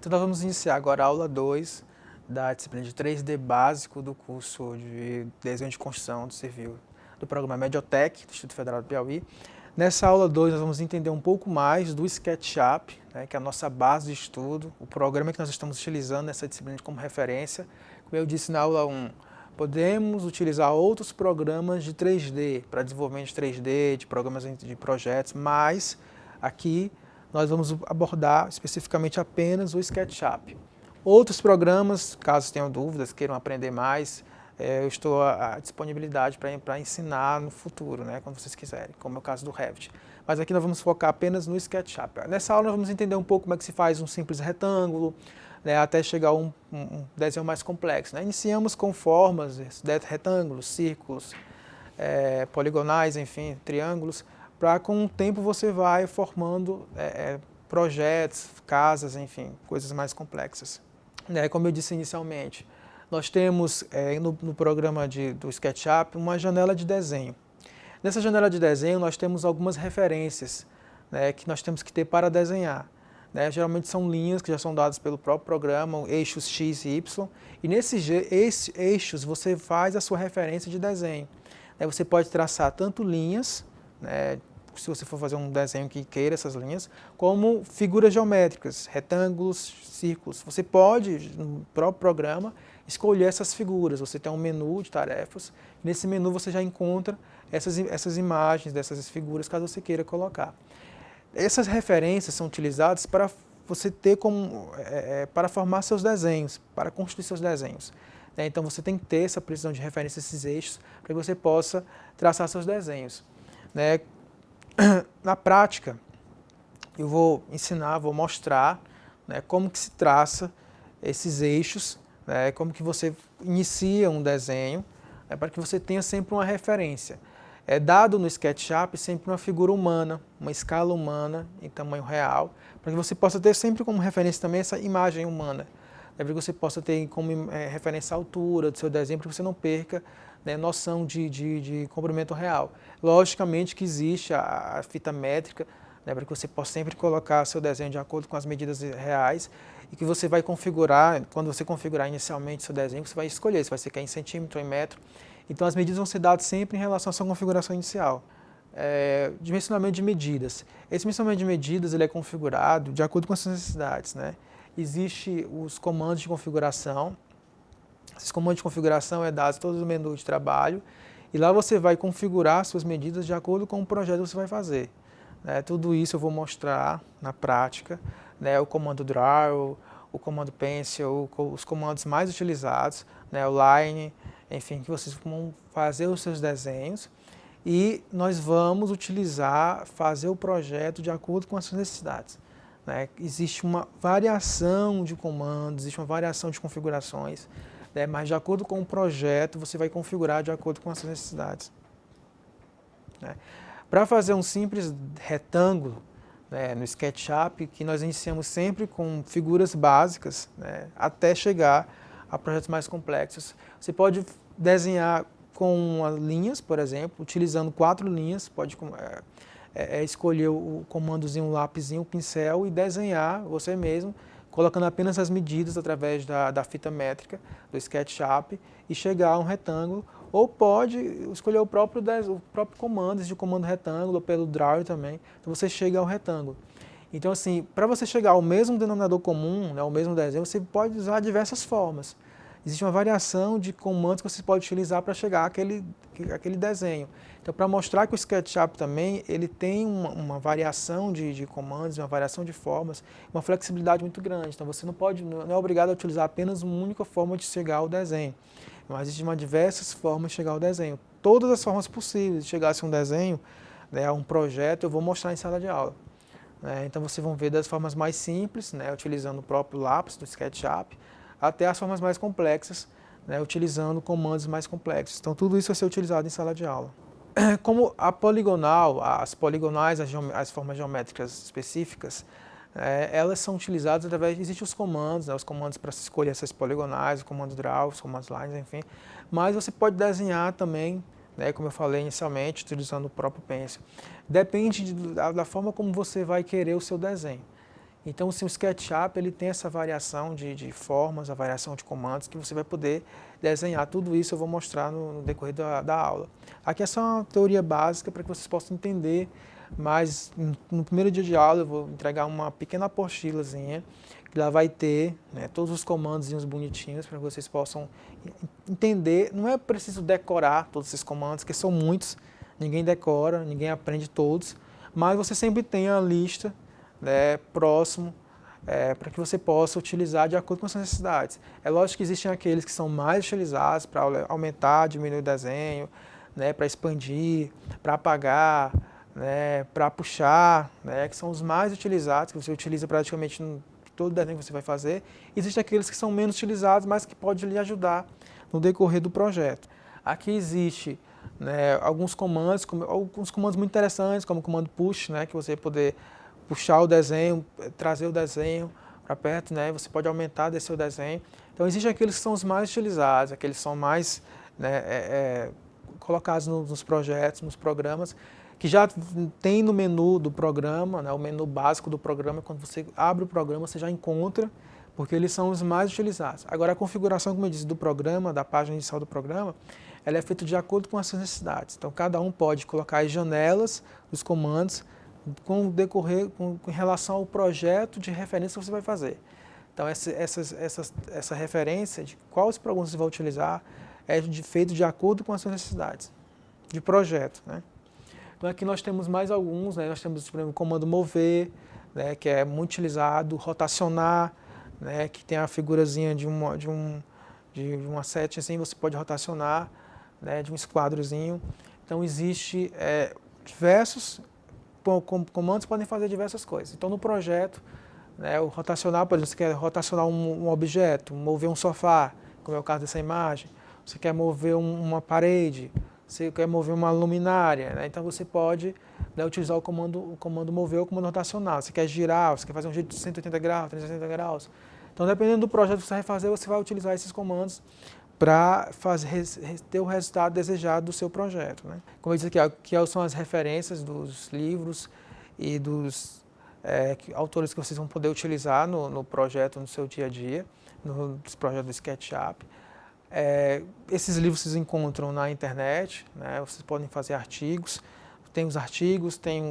Então nós vamos iniciar agora a aula 2 da disciplina de 3D básico do curso de Desenho de Construção Civil do programa Mediotech do Instituto Federal do Piauí. Nessa aula 2 nós vamos entender um pouco mais do SketchUp, né, que é a nossa base de estudo, o programa que nós estamos utilizando nessa disciplina como referência. Como eu disse na aula 1, podemos utilizar outros programas de 3D, para desenvolvimento de 3D, de programas de projetos, mas aqui nós vamos abordar especificamente apenas o SketchUp. Outros programas, caso tenham dúvidas, queiram aprender mais, eu estou à disponibilidade para ensinar no futuro, né, quando vocês quiserem, como é o caso do Revit. Mas aqui nós vamos focar apenas no SketchUp. Nessa aula nós vamos entender um pouco como é que se faz um simples retângulo, né, até chegar a um desenho mais complexo. Né? Iniciamos com formas, retângulos, círculos, poligonais, enfim, triângulos, para com o tempo você vai formando projetos, casas, enfim, coisas mais complexas. Como eu disse inicialmente, nós temos no programa do SketchUp uma janela de desenho. Nessa janela de desenho nós temos algumas referências, né, que nós temos que ter para desenhar. Geralmente são linhas que já são dadas pelo próprio programa, eixos X e Y, e nesses eixos você faz a sua referência de desenho. Você pode traçar tanto linhas, se você for fazer um desenho que queira essas linhas, como figuras geométricas, retângulos, círculos. Você pode, no próprio programa, escolher essas figuras. Você tem um menu de tarefas, nesse menu você já encontra essas imagens dessas figuras, caso você queira colocar. Essas referências são utilizadas para você ter para formar seus desenhos, para construir seus desenhos. Então você tem que ter essa precisão de referência, esses eixos, para que você possa traçar seus desenhos. Na prática, eu vou ensinar, vou mostrar como que se traça esses eixos, como que você inicia um desenho, para que você tenha sempre uma referência. É dado no SketchUp sempre uma figura humana, uma escala humana em tamanho real, para que você possa ter sempre como referência também essa imagem humana. Para que você possa ter como referência a altura do seu desenho, para que você não perca noção de comprimento real. Logicamente que existe a fita métrica, para que você possa sempre colocar seu desenho de acordo com as medidas reais e que você vai configurar, quando você configurar inicialmente seu desenho, você vai escolher se vai ser em centímetro ou em metro. Então as medidas vão ser dadas sempre em relação à sua configuração inicial. Dimensionamento de medidas. Esse dimensionamento de medidas ele é configurado de acordo com as suas necessidades. Existem os comandos de configuração. Esses comandos de configuração é dado todo o menu de trabalho e lá você vai configurar suas medidas de acordo com o projeto que você vai fazer. Tudo isso eu vou mostrar na prática. O comando Draw, o comando Pencil, os comandos mais utilizados, o Line, enfim, que vocês vão fazer os seus desenhos e nós vamos fazer o projeto de acordo com as suas necessidades. Existe uma variação de comandos, existe uma variação de configurações, mas de acordo com o projeto você vai configurar de acordo com as suas necessidades. Para fazer um simples retângulo no SketchUp, que nós iniciamos sempre com figuras básicas, até chegar a projetos mais complexos. Você pode desenhar com linhas, por exemplo, utilizando 4 linhas, pode escolher o comandozinho, um lapisinho, um pincel e desenhar você mesmo, colocando apenas as medidas através da fita métrica do SketchUp e chegar a um retângulo, ou pode escolher o próprio comando, existe o comando retângulo, ou pelo Draw também, então você chega ao retângulo. Então assim, para você chegar ao mesmo denominador comum, ao mesmo desenho, você pode usar diversas formas. Existe uma variação de comandos que você pode utilizar para chegar àquele desenho. Então, para mostrar que o SketchUp também ele tem uma variação de comandos, uma variação de formas, uma flexibilidade muito grande. Então, você não é obrigado a utilizar apenas uma única forma de chegar ao desenho. Mas existem diversas formas de chegar ao desenho. Todas as formas possíveis de chegar a um desenho, a um projeto, eu vou mostrar em sala de aula. Então, vocês vão ver das formas mais simples, utilizando o próprio lápis do SketchUp, até as formas mais complexas, utilizando comandos mais complexos. Então, tudo isso vai ser utilizado em sala de aula. Como as poligonais, as formas geométricas específicas, elas são utilizadas através, existem os comandos para escolher essas poligonais, o comando Draw, os comandos Lines, enfim. Mas você pode desenhar também, como eu falei inicialmente, utilizando o próprio Pencil. Depende da forma como você vai querer o seu desenho. Então, o SketchUp ele tem essa variação de formas, a variação de comandos, que você vai poder desenhar. Tudo isso eu vou mostrar no decorrer da aula. Aqui é só uma teoria básica para que vocês possam entender, mas no primeiro dia de aula eu vou entregar uma pequena apostilazinha, que lá vai ter, né, todos os comandos bonitinhos para que vocês possam entender. Não é preciso decorar todos esses comandos, que são muitos, ninguém decora, ninguém aprende todos, mas você sempre tem a lista, né, próximo, para que você possa utilizar de acordo com as suas necessidades. É lógico que existem aqueles que são mais utilizados para aumentar, diminuir o desenho, né, para expandir, para apagar, né, para puxar, né, que são os mais utilizados, que você utiliza praticamente em todo desenho que você vai fazer. Existem aqueles que são menos utilizados, mas que podem lhe ajudar no decorrer do projeto. Aqui existe, né, alguns comandos muito interessantes, como o comando push, né, que você vai poder puxar o desenho, trazer o desenho para perto, né, você pode aumentar, descer o desenho. Então existem aqueles que são os mais utilizados, aqueles que são mais, né, colocados nos projetos, nos programas, que já tem no menu do programa, né, o menu básico do programa. Quando você abre o programa, você já encontra, porque eles são os mais utilizados. Agora, a configuração, como eu disse, do programa, da página inicial do programa, ela é feita de acordo com as suas necessidades. Então, cada um pode colocar as janelas, os comandos, com relação ao projeto de referência que você vai fazer. Então, essa referência de quais programas você vai utilizar é feito de acordo com as suas necessidades de projeto, né? Então, aqui nós temos mais alguns, né? Nós temos, por exemplo, o comando mover, né, que é muito utilizado, rotacionar, né, que tem a figurazinha de uma sete, assim, você pode rotacionar, né, de um esquadrozinho. Então, existe diversos comandos podem fazer diversas coisas. Então, no projeto, né, o rotacionar, por exemplo, você quer rotacionar um objeto, mover um sofá, como é o caso dessa imagem, você quer mover uma parede, você quer mover uma luminária, né? Então você pode, né, utilizar o comando mover ou o comando rotacionar. Você quer girar, você quer fazer um giro de 180 graus, 360 graus. Então, dependendo do projeto que você vai fazer, você vai utilizar esses comandos para ter o resultado desejado do seu projeto, né? Como eu disse aqui são as referências dos livros e dos autores que vocês vão poder utilizar no projeto, no seu dia a dia, nos projetos do SketchUp. Esses livros vocês encontram na internet, né? Vocês podem fazer artigos, tem os artigos, tem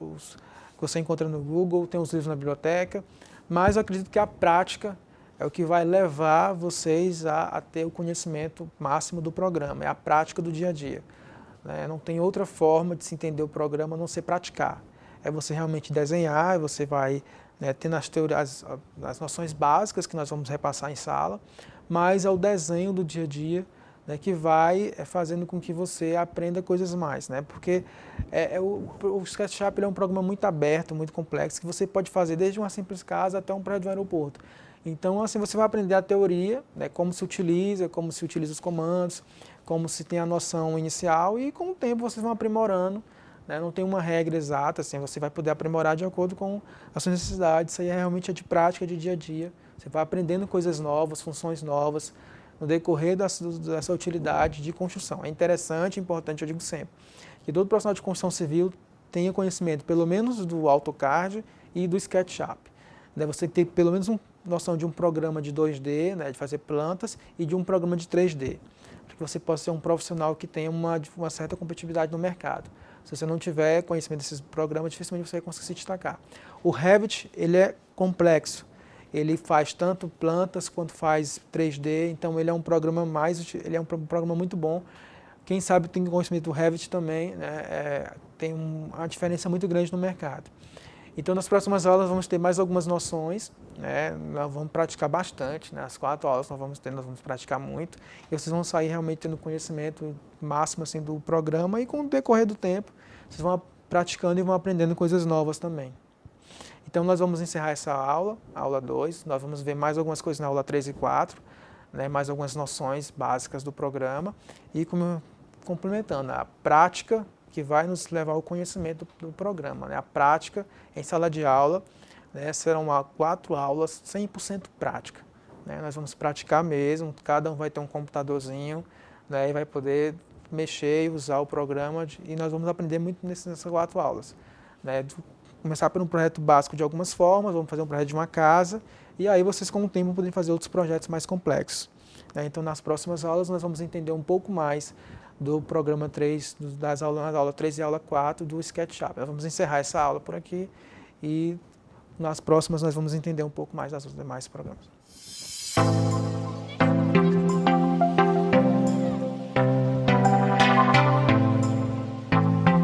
os que você encontra no Google, tem os livros na biblioteca, mas eu acredito que a prática é o que vai levar vocês a ter o conhecimento máximo do programa, é a prática do dia a dia, né? Não tem outra forma de se entender o programa a não ser praticar. É você realmente desenhar, você vai, né, tendo as noções básicas que nós vamos repassar em sala, mas é o desenho do dia a dia, né, que vai fazendo com que você aprenda coisas mais, né? Porque o SketchUp ele é um programa muito aberto, muito complexo, que você pode fazer desde uma simples casa até um prédio de um aeroporto. Então, assim, você vai aprender a teoria, né, como se utiliza os comandos, como se tem a noção inicial, e com o tempo vocês vão aprimorando, né? Não tem uma regra exata, assim, você vai poder aprimorar de acordo com as suas necessidades. Isso aí realmente é de prática, de dia a dia. Você vai aprendendo coisas novas, funções novas, no decorrer dessa utilidade de construção. É interessante, importante, eu digo sempre, que todo profissional de construção civil tenha conhecimento, pelo menos do AutoCAD e do SketchUp. Você ter pelo menos uma noção de um programa de 2D, né, de fazer plantas, e de um programa de 3D, para que você possa ser um profissional que tenha uma certa competitividade no mercado. Se você não tiver conhecimento desses programas, dificilmente você vai conseguir se destacar. O Revit, ele é complexo. Ele faz tanto plantas quanto faz 3D, então ele é um programa programa muito bom. Quem sabe tem conhecimento do Revit também, né, tem uma diferença muito grande no mercado. Então, nas próximas aulas vamos ter mais algumas noções, né, nós vamos praticar bastante, né, as 4 aulas nós vamos praticar muito, e vocês vão sair realmente tendo conhecimento máximo assim, do programa, e com o decorrer do tempo, vocês vão praticando e vão aprendendo coisas novas também. Então, nós vamos encerrar essa aula 2, nós vamos ver mais algumas coisas na aula 3 e 4, né, mais algumas noções básicas do programa, e complementando a prática, que vai nos levar ao conhecimento do programa, né? A prática em sala de aula, né, serão 4 aulas 100% prática, né? Nós vamos praticar mesmo, cada um vai ter um computadorzinho, né, e vai poder mexer e usar o programa, e nós vamos aprender muito nessas 4 aulas, né? começar por um projeto básico de algumas formas, vamos fazer um projeto de uma casa, e aí vocês com o tempo podem fazer outros projetos mais complexos. Então, nas próximas aulas, nós vamos entender um pouco mais do programa 3, das aulas, aula 3 e aula 4 do SketchUp. Nós vamos encerrar essa aula por aqui e nas próximas nós vamos entender um pouco mais dos demais programas.